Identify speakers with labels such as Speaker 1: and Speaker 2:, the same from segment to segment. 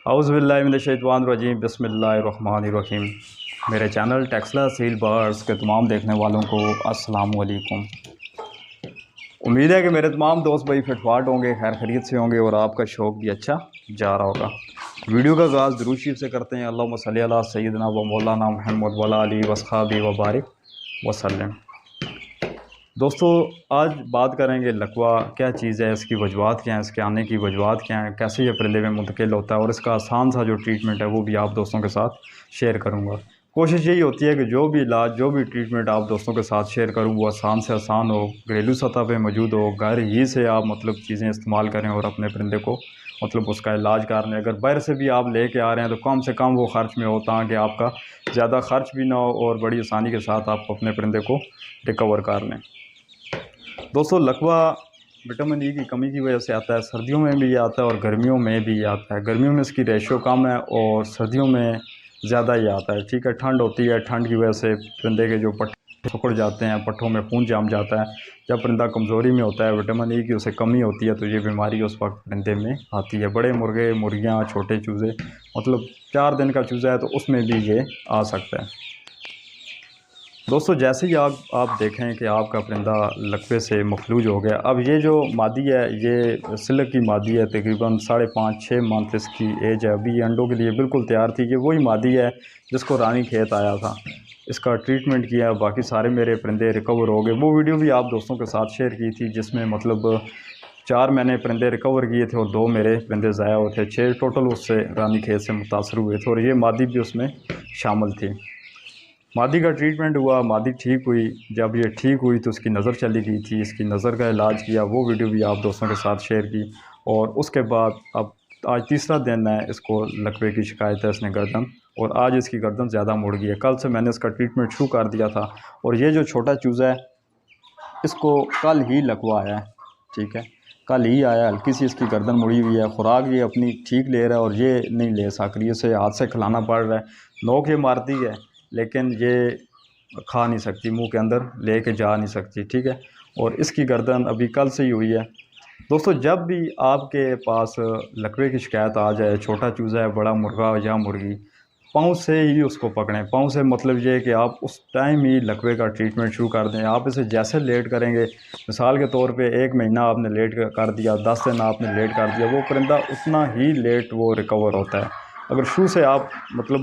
Speaker 1: औज़ुबिल्लाहिमिनश्शैतानिर्रजीम बिस्मिल्लाहिर्रहमानिर्रहीम। मेरे channel Taxila seal birds के तमाम देखने वालों को अस्सलाम वालेकुम। उम्मीद है कि मेरे तमाम दोस्त भाई फिटफाट होंगे, खैर खैरियत से होंगे और आपका शौक़ भी अच्छा जा रहा होगा। वीडियो का आगाज़ दुरूद शरीफ से करते हैं। अल्लाहुम्मा सल्ली अला सय्यिदना व मौलाना मुहम्मद व अला आलिहि वस्हबिहि व बारिक वसल्लम। दोस्तों, आज बात करेंगे लकवा क्या चीज़ है, इसकी वजूहात क्या हैं, इसके आने की वजूहात क्या हैं, कैसे ये परिंदे में मुंतकिल होता है और इसका आसान सा जो ट्रीटमेंट है वो भी आप दोस्तों के साथ शेयर करूंगा। कोशिश यही होती है कि जो भी इलाज, जो भी ट्रीटमेंट आप दोस्तों के साथ शेयर करूँ वो आसान से आसान हो, घरेलू सतह पे मौजूद हो, घर ही से आप चीज़ें इस्तेमाल करें और अपने परिंदे को उसका इलाज कर लें। अगर बाहर से भी आप लेके आ रहे हैं तो कम से कम वो ख़र्च में हो, ताकि आपका ज़्यादा ख़र्च भी ना हो और बड़ी आसानी के साथ आप अपने परिंदे को रिकवर कर लें। दोस्तों, लकवा विटामिन ई की कमी की वजह से आता है, सर्दियों में भी आता है और गर्मियों में भी आता है। गर्मियों में इसकी रेशो कम है और सर्दियों में ज़्यादा ही आता है। ठीक है, ठंड होती है, ठंड की वजह से परिंदे के जो पट्टे सिकुड़ जाते हैं, पट्टों में खून जम जाता है। जब परिंदा कमज़ोरी में होता है, विटामिन ई की उसे कमी होती है, तो ये बीमारी उस वक्त परिंदे में आती है। बड़े मुर्गे, मुर्गियाँ, छोटे चूज़े, 4 दिन का चूज़ा है तो उसमें भी ये आ सकता है। दोस्तों, जैसे ही आप देखें कि आपका परिंदा लकवे से मफलूज हो गया, अब ये जो मादी है ये सिलक की मादी है, तकरीबन 5.5-6 मंथ इसकी एज है। अभी अंडों के लिए बिल्कुल तैयार थी। ये वही मादी है जिसको रानी खेत आया था, इसका ट्रीटमेंट किया, बाकी सारे मेरे परिंदे रिकवर हो गए। वो वीडियो भी आप दोस्तों के साथ शेयर की थी जिसमें 4 मैंने परिंदे रिकवर किए थे और 2 मेरे परिंदे ज़ाया हुए थे। 6 टोटल उससे रानी खेत से मुतासर हुए थे और ये मादी भी उसमें शामिल थी। मादी का ट्रीटमेंट हुआ, मादी ठीक हुई। जब ये ठीक हुई तो उसकी नज़र चली गई थी, इसकी नज़र का इलाज किया, वो वीडियो भी आप दोस्तों के साथ शेयर की। और उसके बाद अब आज तीसरा दिन है, इसको लकवे की शिकायत है, इसने गर्दन, और आज इसकी गर्दन ज़्यादा मुड़ गई है। कल से मैंने इसका ट्रीटमेंट शुरू कर दिया था और ये जो छोटा चूज़ा है इसको कल ही लकवा आया है। ठीक है, कल ही आया, हल्की सी इसकी गर्दन मुड़ी हुई है। खुराक ये अपनी ठीक ले रहा है और ये नहीं ले सक रही है, इसे हाथ से खिलाना पड़ रहा है। नोक ये मारती है लेकिन ये खा नहीं सकती, मुंह के अंदर लेके जा नहीं सकती। ठीक है, और इसकी गर्दन अभी कल से ही हुई है। दोस्तों, जब भी आपके पास लकवे की शिकायत आ जाए, छोटा चूज़ा है, बड़ा मुर्गा या मुर्गी, पाँव से ही उसको पकड़ें। पाँव से मतलब ये है कि आप उस टाइम ही लकवे का ट्रीटमेंट शुरू कर दें। आप इसे जैसे लेट करेंगे, मिसाल के तौर पे 1 महीना आपने लेट कर दिया, 10 दिन आपने लेट कर दिया, वो परिंदा उतना ही लेट वो रिकवर होता है। अगर शुरू से आप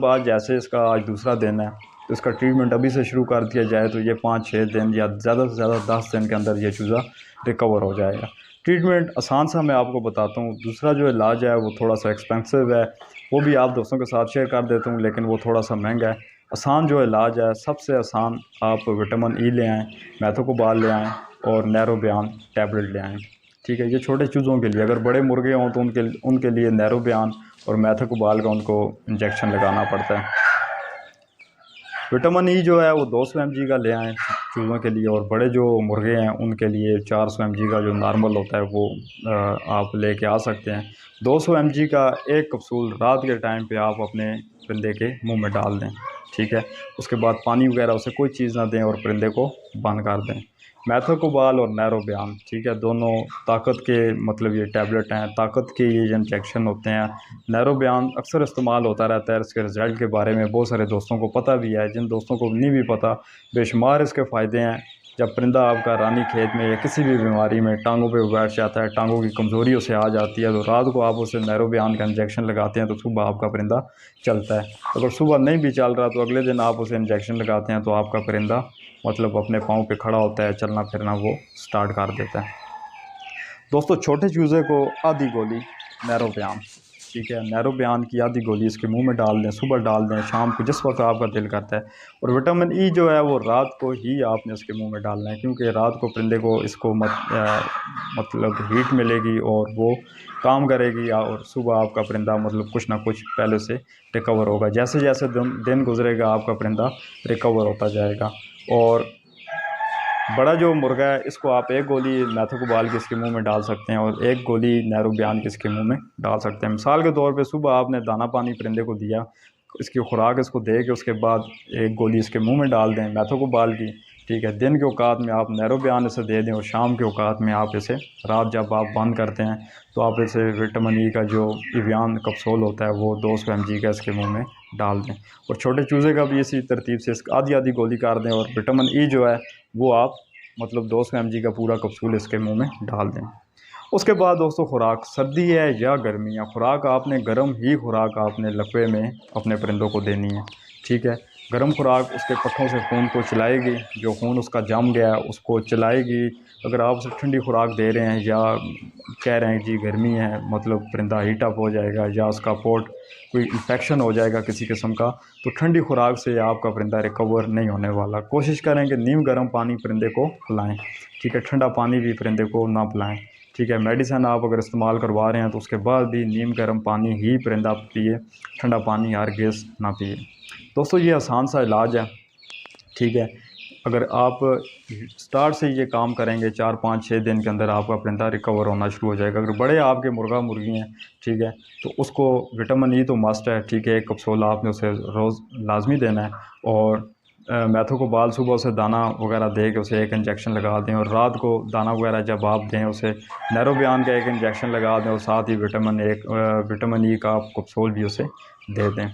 Speaker 1: आज जैसे इसका आज दूसरा दिन है तो इसका ट्रीटमेंट अभी से शुरू कर दिया जाए तो ये 5-6 दिन या ज़्यादा से ज़्यादा 10 दिन के अंदर ये चूज़ा रिकवर हो जाएगा। ट्रीटमेंट आसान सा मैं आपको बताता हूँ। दूसरा जो इलाज है वो थोड़ा सा एक्सपेंसिव है, वो भी आप दोस्तों के साथ शेयर कर देता हूँ, लेकिन वो थोड़ा सा महंगा है। आसान जो इलाज है, सबसे आसान, आप विटामिन ई ले आएँ, मैथोकोबाल ले आएँ और नैरोबियान टैबलेट ले आएँ। ठीक है, ये छोटे चूज़ों के लिए। अगर बड़े मुर्गे हों तो उनके लिए नैरोबियान और मैथोकोबाल का उनको इंजेक्शन लगाना पड़ता है। विटामिन ई जो है वो 200 mg का ले आएँ चूज़ों के लिए, और बड़े जो मुर्गे हैं उनके लिए 400 mg का जो नॉर्मल होता है वो आप लेके आ सकते हैं। 200 mg का एक कप्सूल रात के टाइम पे आप अपने परिंदे के मुंह में डाल दें। ठीक है, उसके बाद पानी वगैरह उसे कोई चीज़ ना दें और परिंदे को बंद कर दें। मैथोकोबाल और नैरोबियान, ठीक है, दोनों ताकत के ये टैबलेट हैं, ताकत के ये इंजेक्शन होते हैं। नैरोबियान अक्सर इस्तेमाल होता रहता है, इसके रिज़ल्ट के बारे में बहुत सारे दोस्तों को पता भी है। जिन दोस्तों को नहीं भी पता, बेशुमार इसके फ़ायदे हैं। जब परिंदा आपका रानी खेत में या किसी भी बीमारी में टांगों पे बैठ जाता है, टांगों की कमज़ोरी उसे आ जाती है, तो रात को आप उसे नैरोबियान का इंजेक्शन लगाते हैं तो सुबह आपका परिंदा चलता है। अगर सुबह नहीं भी चल रहा तो अगले दिन आप उसे इंजेक्शन लगाते हैं तो आपका परिंदा अपने पाँव पे खड़ा होता है, चलना फिरना वो स्टार्ट कर देता है। दोस्तों, छोटे चूज़े को आधी गोली नैरोबियान, ठीक है, नैरोबियान की आधी गोली इसके मुंह में डाल दें, सुबह डाल दें, शाम को जिस वक्त आपका दिल करता है। और विटामिन ई जो है वो रात को ही आपने इसके मुंह में डालना है, क्योंकि रात को परिंदे को इसको हीट मिलेगी और वो काम करेगी, और सुबह आपका परिंदा कुछ ना कुछ पहले से रिकवर होगा। जैसे जैसे दिन गुजरेगा आपका परिंदा रिकवर होता जाएगा। और बड़ा जो मुर्गा है इसको आप 1 गोली मैथोकोबाल की इसके मुंह में डाल सकते हैं और 1 गोली नैरोबियान की इसके मुंह में डाल सकते हैं। मिसाल के तौर पे सुबह आपने दाना पानी परिंदे को दिया, इसकी खुराक इसको दे के उसके बाद 1 गोली इसके मुंह में डाल दें मैथोकोबाल की। ठीक है। दिन के औकात में आप नैरो बयान इसे दे दें और शाम के औकात में आप इसे रात जब आप बंद करते हैं तो आप इसे विटामिन ई का जो एवियन कैप्सूल होता है वो 200 mg का इसके मुंह में डाल दें। और छोटे चूज़े का भी इसी तरतीब से आधी आधी गोली कर दें और विटामिन ई जो है वो आप मतलब 200 mg का पूरा कैप्सूल इसके मुंह में डाल दें। उसके बाद दोस्तों खुराक, सर्दी है या गर्मी है, खुराक आपने गर्म ही खुराक आपने लकवे में अपने परिंदों को देनी है। ठीक है। गर्म खुराक उसके पट्ठों से खून को चलाएगी, जो खून उसका जम गया है उसको चलाएगी। अगर आप उसे ठंडी खुराक दे रहे हैं या कह रहे हैं जी गर्मी है मतलब परिंदा हीट अप हो जाएगा या उसका पोट कोई इन्फेक्शन हो जाएगा किसी किस्म का, तो ठंडी खुराक से आपका परिंदा रिकवर नहीं होने वाला। कोशिश करें कि नीम गर्म पानी परिंदे को पिलाएं। ठीक है। ठंडा पानी भी परिंदे को ना पिलाएं। ठीक है। मेडिसिन आप अगर इस्तेमाल करवा रहे हैं तो उसके बाद भी नीम गर्म पानी ही परिंदा पिए, ठंडा पानी हरगिज़ ना पिए। दोस्तों ये आसान सा इलाज है। ठीक है। अगर आप स्टार्ट से ये काम करेंगे 4 5 6 दिन के अंदर आपका परिंदा रिकवर होना शुरू हो जाएगा। अगर बड़े आपके मुर्गा मुर्गी हैं, ठीक है, तो उसको विटामिन ई तो मस्ट है। ठीक है। एक कैप्सूल आपने उसे रोज़ लाजमी देना है और मैथो को बाल सुबह उसे दाना वगैरह दे के उसे एक इंजेक्शन लगा दें और रात को दाना वगैरह जब आप दें उसे नैरो बयान का एक इंजेक्शन लगा दें और साथ ही विटामिन ई का कैप्सूल भी उसे दे दें।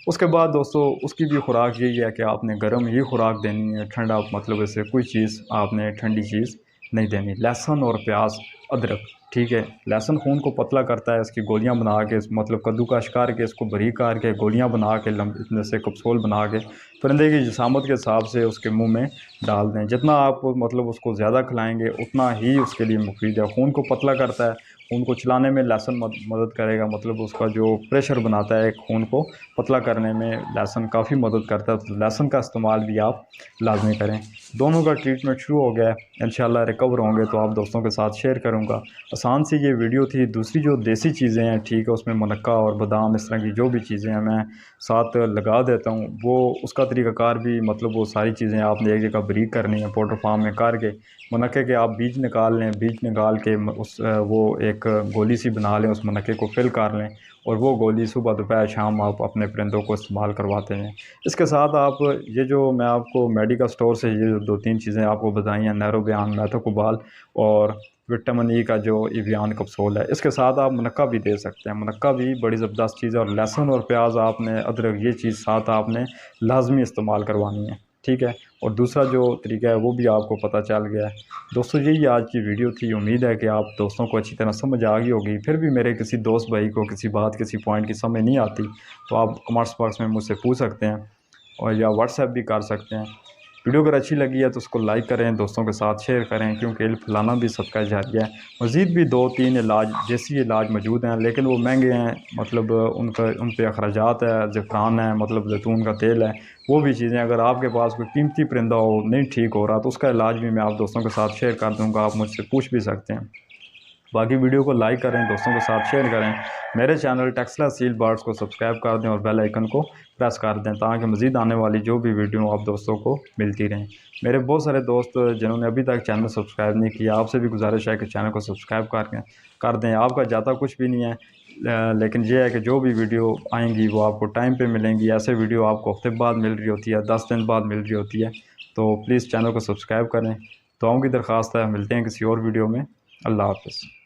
Speaker 1: उसके बाद दोस्तों उसकी भी खुराक यही है कि आपने गर्म ही खुराक देनी है, ठंडा मतलब इससे कोई चीज़ आपने ठंडी चीज़ नहीं देनी। लहसुन और प्याज, अदरक, ठीक है, लहसुन खून को पतला करता है, इसकी गोलियां बना के मतलब कद्दूकश करके इसको बारीक करके गोलियां बना के इतने से कैप्सूल बना के परिंदे की जिसामत के हिसाब से उसके मुंह में डाल दें। जितना आप मतलब उसको ज़्यादा खिलाएँगे उतना ही उसके लिए मुफीद है। खून को पतला करता है, खून को चलाने में लहसुन मदद करेगा, मतलब उसका जो प्रेशर बनाता है खून को पतला करने में लहसुन काफ़ी मदद करता है। तो लहसुन का इस्तेमाल भी आप लाजमी करें। दोनों का ट्रीटमेंट शुरू हो गया है, इंशाल्लाह रिकवर होंगे तो आप दोस्तों के साथ शेयर करूँगा। आसान सी ये वीडियो थी। दूसरी जो देसी चीज़ें हैं, ठीक है, उसमें मुनक्का और बादाम इस तरह की जो भी चीज़ें हैं मैं साथ लगा देता हूँ। वो उसका तरीक़ाकार भी मतलब वो सारी चीज़ें आपने एक जगह बारीक करनी है पोल्ट्री फार्म में करके मुनक्के के आप बीज निकाल लें, बीज निकाल के उस वो एक गोली सी बना लें, उस मुनक्के को फिल कर लें और वो गोली सुबह दोपहर शाम आप अपने परिंदों को इस्तेमाल करवाते हैं। इसके साथ आप ये जो मैं आपको मेडिकल स्टोर से ये 2-3 चीज़ें आपको बताई हैं, नैरो बयान, मैथोकोबाल और विटामिन ई का जो एवियन कैप्सूल है, इसके साथ आप मुनक्का भी दे सकते हैं। मुनक्का भी बड़ी ज़बरदस्त चीज़ है और लहसुन और प्याज आपने, अदरक, ये चीज़ साथ आपने लाजमी इस्तेमाल करवानी है। ठीक है। और दूसरा जो तरीका है वो भी आपको पता चल गया है। दोस्तों यही आज की वीडियो थी। उम्मीद है कि आप दोस्तों को अच्छी तरह समझ आ गई होगी। फिर भी मेरे किसी दोस्त भाई को किसी बात किसी पॉइंट की समझ नहीं आती तो आप कमेंट्स बॉक्स में मुझसे पूछ सकते हैं और या व्हाट्सएप भी कर सकते हैं। वीडियो अगर अच्छी लगी है तो उसको लाइक करें, दोस्तों के साथ शेयर करें, क्योंकि इल्म फैलाना भी सदका जारिया है। मज़ीद भी 2-3 इलाज देसी इलाज मौजूद हैं, लेकिन वो महंगे हैं, मतलब उन पर अखराजात है, ज़फ़रान है, मतलब जैतून का तेल है, वो भी चीज़ें। अगर आपके पास कोई कीमती परिंदा हो नहीं ठीक हो रहा तो उसका इलाज भी मैं आप दोस्तों के साथ शेयर कर दूँगा, आप मुझसे पूछ भी सकते हैं। बाकी वीडियो को लाइक करें, दोस्तों के साथ शेयर करें। मेरे चैनल टेक्सला सील बर्ड्स को सब्सक्राइब कर दें और बेल आइकन को प्रेस कर दें ताकि मज़ीद आने वाली जो भी वीडियो आप दोस्तों को मिलती रहें। मेरे बहुत सारे दोस्त जिन्होंने अभी तक चैनल सब्सक्राइब नहीं किया, आपसे भी गुजारिश है कि चैनल को सब्सक्राइब कर दें। आपका ज़्यादा कुछ भी नहीं है, लेकिन यह है कि जो भी वीडियो आएंगी वो आपको टाइम पे मिलेंगी। ऐसे वीडियो आपको हफ्ते बाद मिल रही होती है, 10 दिन बाद मिल रही होती है। तो प्लीज़ चैनल को सब्सक्राइब करें। दुआओं की दरख्वास्त है। मिलते हैं किसी और वीडियो में। अल्लाह हाफ़िज़।